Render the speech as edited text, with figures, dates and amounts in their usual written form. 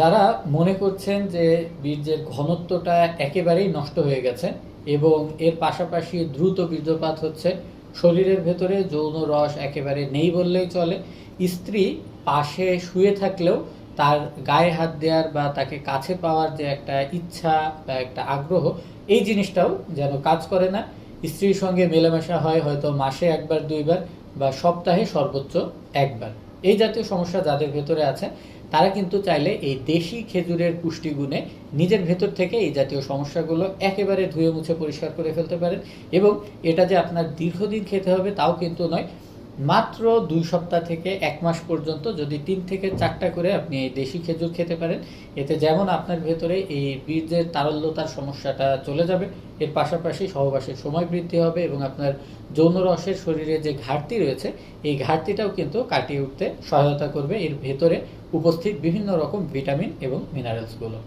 যারা মনে করছেন যে বীর্যের ঘনত্বটা একেবারেই নষ্ট হয়ে গেছে এবং এর পাশাপাশি দ্রুত বীর্যপাত হচ্ছে, শরীরের ভেতরে যৌন রস একেবারে নেই বললেই চলে, স্ত্রী পাশে শুয়ে থাকলেও তার গায়ে হাত দেওয়ার বা তাকে কাছে পাওয়ার যে একটা ইচ্ছা বা একটা আগ্রহ, এই জিনিসটাও যেন কাজ করে না, স্ত্রীর সঙ্গে মেলামেশা হয় হয়তো মাসে একবার দুইবার বা সপ্তাহে সর্বোচ্চ একবার, এই জাতীয় সমস্যা যাদের ভেতরে আছে তারা কিন্তু চাইলে এই দেশি খেজুরের পুষ্টিগুণে নিজের ভেতর থেকে এই জাতীয় সমস্যাগুলো একেবারে ধুয়ে মুছে পরিষ্কার করে ফেলতে পারেন। এবং এটা যে আপনার দীর্ঘদিন খেতে হবে তাও কিন্তু নয়, মাত্র 2 সপ্তাহ থেকে 1 মাস পর্যন্ত যদি 3 থেকে 4টা করে আপনি এই দেশি খেজুর খেতে পারেন, এতে যেমন আপনার ভেতরে এই বীর্যের তারল্যতার সমস্যাটা চলে যাবে, এর পাশাপাশি সহবাসের সময় বৃদ্ধি হবে এবং আপনার যৌন রসের শরীরে যে ঘাটতি রয়েছে এই ঘাটতিটাও কিন্তু কাটিয়ে উঠতে সহায়তা করবে এর ভেতরে উপস্থিত বিভিন্ন রকম ভিটামিন এবং মিনারেলসগুলো।